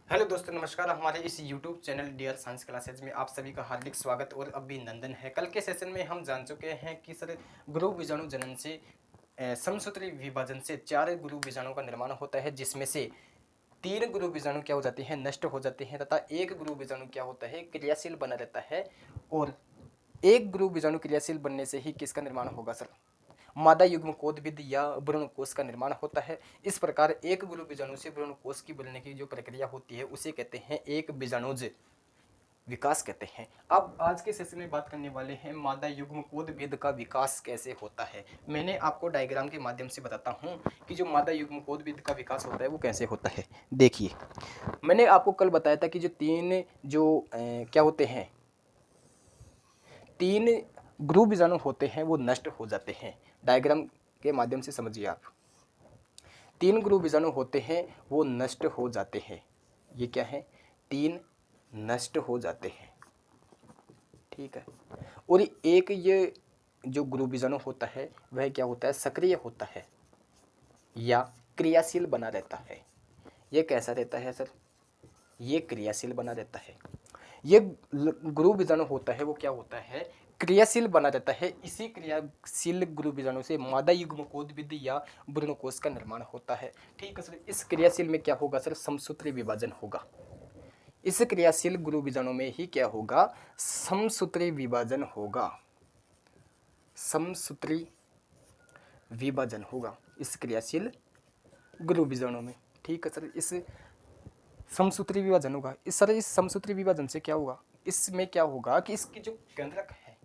Hello दोस्तों, नमस्कार। हमारे इस YouTube channel dear science classes में आप सभी का हार्दिक स्वागत और अभिनंदन है। कल के सेशन में हम जान चुके हैं कि सर गुरु बीजाणु जनन से समसूत्री विभाजन से 4 गुरु बीजाणु का निर्माण होता है, जिसमें से 3 गुरु बीजाणु क्या हो जाते हैं, नष्ट हो जाते हैं, तथा एक गुरु बीजाणु क्या होता है, क्रियाशील बना रहता है। और एक गुरु बीजाणु क्रियाशील बनने से ही किसका निर्माण होगा सर? मादा युग्म कोदविद या भ्रूणकोश का निर्माण होता है। इस प्रकार एक गुरु बीजाणु से भ्रूणकोश की बनने की जो प्रक्रिया होती है उसे कहते हैं एक बीजाणुज विकास कहते हैं। अब आज के सेशन में बात करने वाले हैं मादा युग्म कोदविद का विकास कैसे होता है। मैंने आपको डायग्राम के माध्यम से बताता हूं कि जो मादा युग्म कोदविद का विकास होता है वो कैसे होता है। देखिए, मैंने आपको कल बताया था कि जो क्या होते हैं, 3 गुरु बीजाणु होते हैं वो नष्ट हो जाते हैं। डायग्राम के माध्यम से समझिए आप। 3 गुरु बीजाणु होते हैं वो नष्ट हो जाते हैं। ये क्या है? 3 नष्ट हो जाते हैं, ठीक है। और एक ये जो गुरु बीजाणु होता है वह क्या होता है, सक्रिय होता है या क्रियाशील बना रहता है। ये कैसा रहता है सर? ये क्रियाशील बना रहता है। ये गुरु बीजाणु होता है वो क्या होता है, क्रियाशील बना रहता है। इसी क्रियाशील गुरु बीजाणु से मादा युग्म कोदविद या भ्रूणकोश का निर्माण होता है, ठीक है सर। इस क्रियाशील में क्या होगा सर? समसूत्री विभाजन होगा। इस क्रियाशील गुरु बीजाणु में ही क्या होगा? समसूत्री विभाजन होगा। समसूत्री विभाजन होगा इस क्रियाशील गुरु बीजाणु में, ठीक है सर। इस समसूत्री विभाजन होगा। इस समसूत्री विभाजन से क्या होगा? इसमें क्या होगा कि इसकी जो केंद्रक है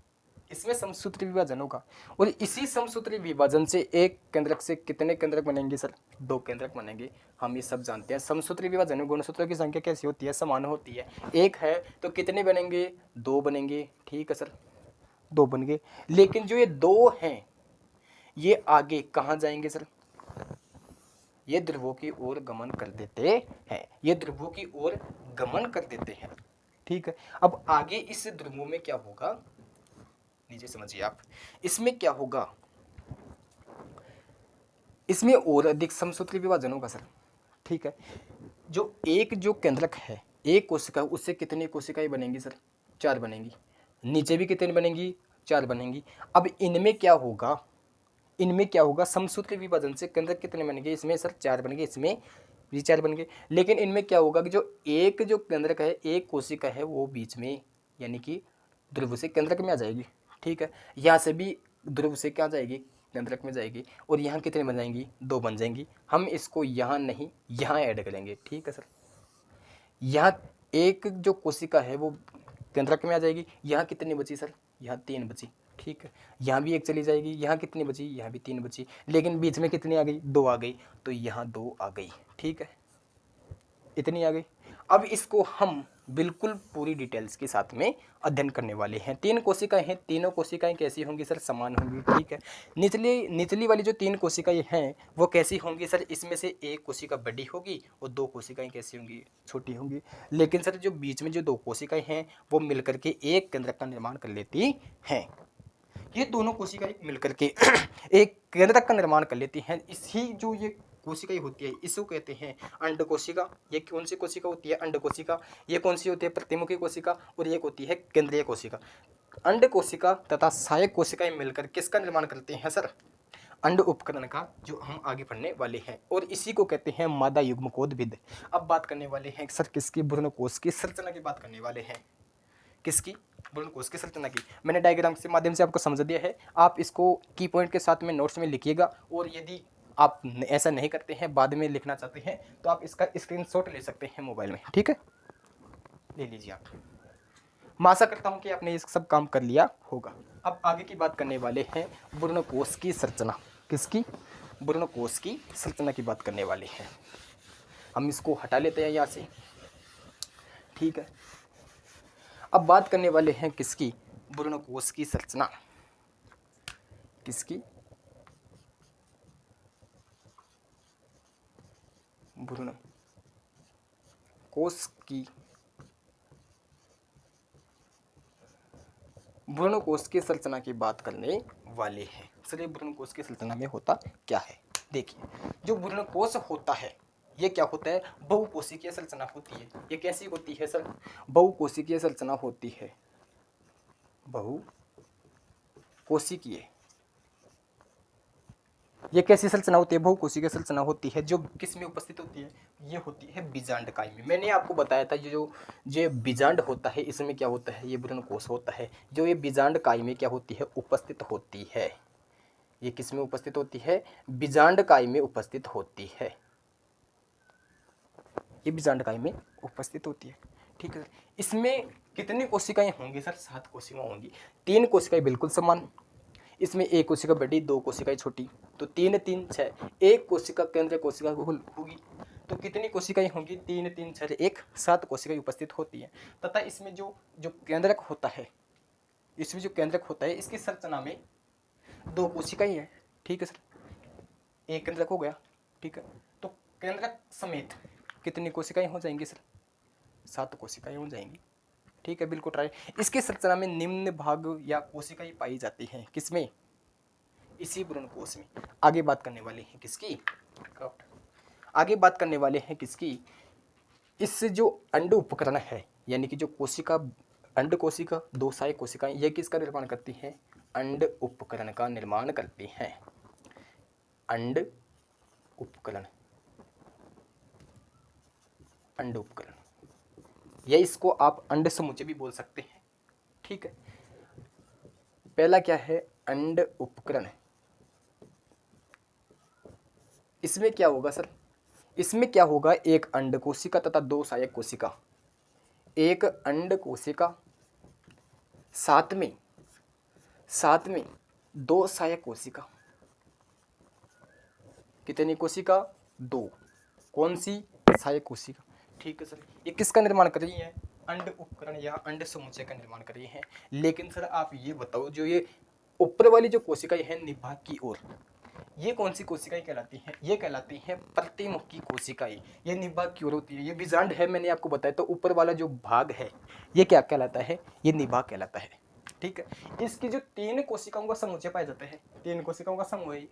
इसमें समसूत्री विभाजन होगा। और इसी समसूत्री विभाजन से एक केंद्रक से कितने केंद्रक बनेंगे सर? 2 केंद्रक बनेंगे। हम ये सब जानते हैं। समसूत्री विभाजन में गुणसूत्रों की संख्या कैसी होती है? समान होती है। एक है तो कितने बनेंगे? 2 बनेंगे, ठीक है सर। 2 बन गए। लेकिन जो ये 2 हैं ये आगे कहाँ जाएंगे सर? ये ध्रुवों की ओर गमन कर देते हैं। ये ध्रुवों की ओर गमन कर देते हैं, ठीक है। अब आगे इस ध्रुवों में क्या होगा, नीचे समझिए आप। इसमें क्या होगा? इसमें और अधिक समसूत्री विभाजन होगा सर, ठीक है। जो केंद्रक है, एक कोशिका, उससे कितनी कोशिकाएं बनेंगी सर? 4 बनेंगी। नीचे भी कितनी बनेंगी? 4 बनेंगी। अब इनमें क्या होगा? समसूत्री विभाजन से केंद्रक कितने बनेंगे? इसमें सर 4 बनेंगे, इसमें भी 4 बनेंगे। लेकिन इनमें क्या होगा कि जो केंद्रक है, एक कोशिका है, वो बीच में यानी कि ध्रुव से केंद्रक में आ जाएगी, ठीक है। यहाँ से भी ध्रुव से क्या जाएगी? केंद्रक में जाएगी। और यहाँ कितने बन जाएंगी? 2 बन जाएंगी। हम इसको यहाँ नहीं, यहाँ ऐड करेंगे, ठीक है सर। यहाँ एक जो कोशिका है वो केंद्रक में आ जाएगी। यहाँ कितनी बची सर? यहाँ 3 बची, ठीक है। यहाँ भी एक चली जाएगी। यहाँ कितनी बची? यहाँ भी 3 बची। लेकिन बीच में कितनी आ गई? 2 आ गई। तो यहाँ 2 आ गई, ठीक है। इतनी आ गई। अब इसको हम बिल्कुल पूरी डिटेल्स के साथ में अध्ययन करने वाले हैं। 3 कोशिकाएं हैं। तीनों कोशिकाएं कैसी होंगी सर? समान होंगी, ठीक है। निचली वाली जो 3 कोशिकाएं हैं वो कैसी होंगी सर? इसमें से एक कोशिका बड़ी होगी और 2 कोशिकाएं कैसी होंगी? छोटी होंगी। लेकिन सर जो बीच में जो 2 कोशिकाएं हैं वो मिलकर के एक केंद्रक का निर्माण कर लेती हैं। ये दोनों कोशिकाएं मिलकर के एक केंद्रक का निर्माण कर लेती हैं। इसी जो ये कोशिकाएं होती है इसको कहते हैं अंड कोशिका। ये कौन सी कोशिका होती है? अंड कोशिका। ये कौन सी होती है? प्रतिमुखी कोशिका। और ये होती है केंद्रीय कोशिका। अंड कोशिका तथा सहायक कोशिकाएं मिलकर किसका निर्माण करते हैं सर? अंड उपकरण का, जो हम आगे पढ़ने वाले हैं। और इसी को कहते हैं मादा युग्मकोद्भिद। अब बात करने वाले हैं सर किसकी? भ्रूणकोश की संरचना की बात करने वाले हैं। किसकी? भ्रूणकोश की संरचना की। मैंने डायग्राम के माध्यम से आपको समझा दिया है। आप इसको की पॉइंट के साथ में नोट्स में लिखिएगा। और यदि आप ऐसा नहीं करते हैं, बाद में लिखना चाहते हैं, तो आप इसका स्क्रीनशॉट ले सकते हैं मोबाइल में, ठीक है। ले लीजिए आप। मैं आशा करता हूं कि आपने ये सब काम कर लिया होगा। अब आगे की बात करने वाले हैं भ्रूणकोश की संरचना। किसकी? भ्रूणकोश की संरचना की बात करने वाले हैं। हम इसको हटा लेते हैं यहाँ से, ठीक है। अब बात करने वाले हैं किसकी? भ्रूणकोश की संरचना। किसकी? भ्रूणकोश की। भ्रूणकोश की संरचना की बात करने वाले हैं। चलिए, भ्रूणकोश की संरचना में होता क्या है देखिए। जो भ्रूणकोश होता है ये क्या होता है, बहुकोशिकीय संरचना होती है। ये कैसी होती है सर, बहुकोशिकीय संरचना होती है, बहुकोशिकीय। ये कैसी संरचना होती है, बहुकोशिकीय संरचना होती है, जो किस में उपस्थित होती है, ये होती है बीजांड काई में। मैंने आपको बताया था जो बीजांड होता है इसमें क्या होता है, ये भ्रूणकोश होता है, जो ये बीजांड काई में क्या होती है, उपस्थित होती है। ये किस में उपस्थित होती है, बीजांड काई में उपस्थित होती है, ये बीजांड काई में उपस्थित होती है। ठीक है सर, इसमें कितनी कोशिकाएं होंगी सर, 7 कोशिकाएं होंगी। 3 कोशिकाएं बिल्कुल समान, इसमें एक कोशिका बड़ी, 2 कोशिकाएं छोटी, तो 3 3 6, एक कोशिका केंद्रीय कोशिका होगी, तो कितनी कोशिकाएं होंगी, 3 3 6 1, 7 कोशिकाएं उपस्थित होती हैं। तथा इसमें जो जो केंद्रक होता है, इसमें जो केंद्रक होता है इसकी संरचना में 2 कोशिकाएं हैं। ठीक है सर, एक केंद्रक हो गया। ठीक है, तो केंद्रक समेत कितनी कोशिकाएं हो जाएंगी सर, 7 कोशिकाएं हो जाएंगी। ठीक है, बिल्कुल ट्राई। इसकी संरचना में निम्न भाग या कोशिकाएं पाई जाती हैं, किसमें, इसी भ्रूणकोश में। आगे बात करने वाले हैं किसकी, आगे बात करने वाले हैं किसकी, इस जो अंड उपकरण है, यानी कि जो कोशिका, अंड कोशिका, 2 सहायक कोशिकाएं, ये किसका निर्माण करती हैं, अंड उपकरण का निर्माण करती हैं। अंड उपकरण, अंड उपकरण, या इसको आप अंड समुच्चय भी बोल सकते हैं। ठीक है, पहला क्या है, अंड उपकरण। इसमें क्या होगा सर, इसमें क्या होगा, एक अंड कोशिका तथा 2 सहायक कोशिका, एक अंड कोशिका, साथ में 2 सहायक कोशिका। कितनी कोशिका, 2, कौन सी, सहायक कोशिका। ठीक है सर, ये किसका निर्माण कर रही है, अंड उपकरण या अंड समुच्चय का निर्माण कर रही है। लेकिन सर आप ये बताओ, जो ये ऊपर वाली जो कोशिकाएं हैं निभाग की ओर, ये कौन सी कोशिकाएं कहलाती हैं, ये कहलाती हैं प्रतिमुखी कोशिकाएं। ये निभाग की ओर होती है, ये बीजांड है मैंने आपको बताया, तो ऊपर वाला जो भाग है ये क्या कहलाता है, ये निभाग कहलाता है। ठीक है, इसकी जो 3 कोशिकाओं का समुच्चय पाया जाता है, 3 कोशिकाओं का समूह है।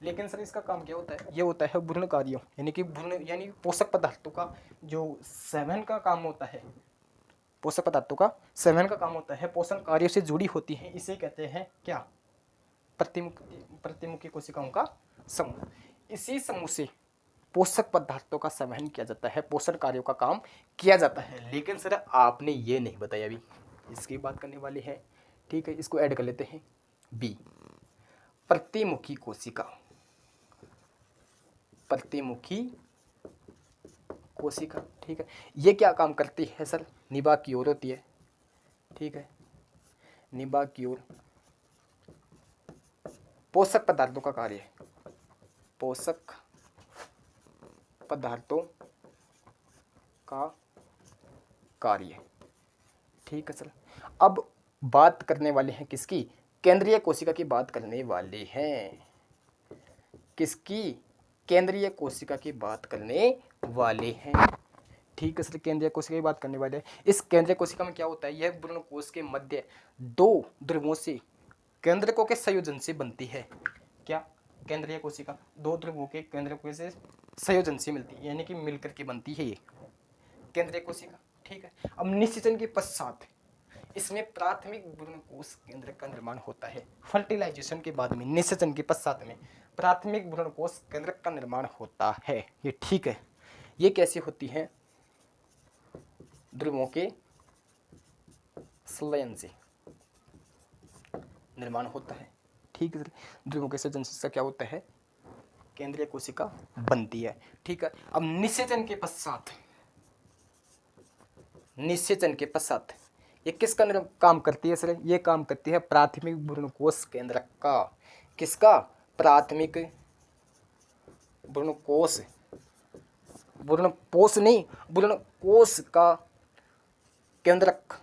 लेकिन सर इसका काम क्या होता है, ये होता है भ्रूण कार्यों, यानी कि भ्रूण यानी पोषक पदार्थों का जो सेवन का काम होता है, पोषक पदार्थों का सेवन का काम होता है, पोषण कार्यों से जुड़ी होती है। इसे कहते हैं क्या, प्रतिमुखी कोशिकाओं का समूह। इसी समूह से पोषक पदार्थों का संवहन किया जाता है, पोषण कार्यों का काम किया जाता है। लेकिन सर आपने ये नहीं बताया, अभी इसकी बात करने वाले हैं। ठीक है, इसको ऐड कर लेते हैं, बी, प्रतिमुखी कोशिका, प्रतिमुखी कोशिका। ठीक है, ये क्या काम करती है सर, निभाग की ओर होती है। ठीक है, निभाग की ओर पोषक पदार्थों का कार्य है, पोषक पदार्थों का कार्य। ठीक है सर, अब बात करने वाले हैं किसकी, केंद्रीय कोशिका की बात करने वाले हैं, किसकी, केंद्रीय कोशिका की बात करने वाले हैं। ठीक है सर, केंद्रीय कोशिका की बात करने वाले हैं। इस केंद्रीय कोशिका में क्या होता है, यह भ्रूणकोश के मध्य 2 ध्रुवों से, केंद्रकों के संयोजन से बनती है। क्या, केंद्रीय कोशिका 2 ध्रुवों के केंद्रकों से संयोजन से मिलती है, यानी कि मिलकर के बनती है ये केंद्रीय कोशिका। ठीक है, अब निषेचन के पश्चात इसमें प्राथमिक भ्रूणकोश केंद्र का निर्माण होता है। फर्टिलाइजेशन के बाद में, निषेचन के पश्चात में प्राथमिक भ्रूणकोश केंद्र का निर्माण होता है ये। ठीक है, ये कैसे होती है, ध्रुवों के संलयन से निर्माण होता है। ठीक है, ध्रुवों के संलयन से क्या होता है, केंद्रीय कोशिका बनती है। ठीक है, अब निषेचन के पश्चात, निषेचन के पश्चात ये किसका काम करती है सर, ये काम करती है प्राथमिक भ्रूणकोश केंद्रक का। किसका, प्राथमिक भ्रूणकोश, भ्रूणकोश नहीं, भ्रूणकोश का केंद्रक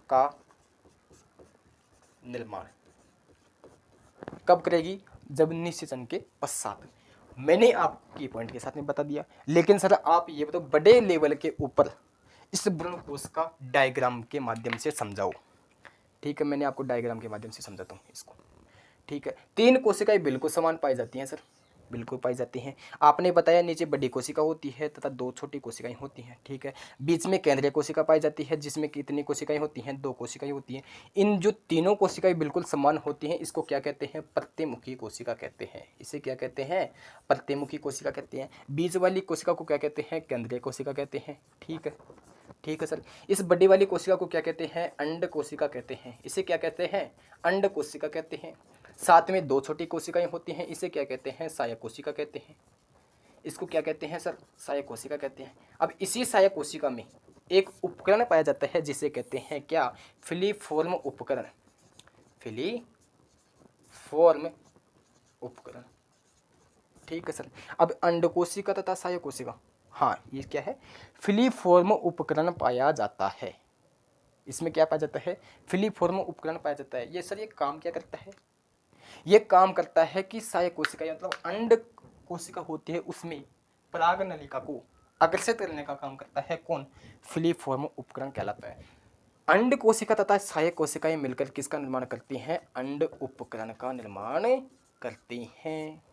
का निर्माण कब करेगी, जब निषेचन के पश्चात। मैंने आपकी पॉइंट के साथ में बता दिया। लेकिन सर आप ये बताओ, बड़े लेवल के ऊपर इस भ्रूणकोश का डायग्राम के माध्यम से समझाओ। ठीक है, मैंने आपको डायग्राम के माध्यम से समझाता हूँ इसको। ठीक है, 3 कोशिकाएं बिल्कुल समान पाई जाती हैं सर, बिल्कुल पाई जाती हैं। आपने बताया नीचे बड़ी कोशिका होती है तथा 2 छोटी कोशिकाएं होती हैं, ठीक है। बीच में केंद्रीय कोशिका पाई जाती है जिसमें कितनी कोशिकाएं होती हैं, 2 कोशिकाएं होती हैं। इन जो तीनों कोशिकाएं बिल्कुल समान होती हैं इसको क्या कहते हैं, प्रतिमुखी कोशिका कहते हैं। इसे क्या कहते हैं, प्रतिमुखी कोशिका कहते हैं। बीच वाली कोशिका को क्या कहते हैं, केंद्रीय कोशिका कहते हैं, ठीक है। ठीक है सर। इस बड़ी वाली कोशिका को क्या कहते हैं, अंड कोशिका कहते हैं। इसे क्या कहते हैं, अंड कोशिका कहते हैं। साथ में 2 छोटी कोशिकाएं होती हैं, इसे क्या कहते हैं, सहायक कोशिका कहते हैं। इसको क्या कहते हैं सर, सहायक कोशिका कहते हैं। अब इसी सहायक कोशिका में एक उपकरण पाया जाता है जिसे कहते हैं क्या, फिलीफॉर्म उपकरण। फिलीफॉर्म उपकरण, ठीक है सर। अब अंड कोशिका तथा सहायक कोशिका, हाँ ये क्या है, फिलीफॉर्म उपकरण पाया जाता है। इसमें क्या पाया जाता है, फिलीफॉर्म उपकरण पाया जाता है। ये सर ये काम क्या करता है, ये काम करता है कि सहायक कोशिका मतलब अंड कोशिका होती है उसमें पराग नलिका को अग्रसित करने का काम करता है कौन, फिलीफॉर्म उपकरण कहलाता है। अंड कोशिका तथा सहायक कोशिकाएं मिलकर किसका निर्माण करती हैं, अंड उपकरण का निर्माण करती हैं।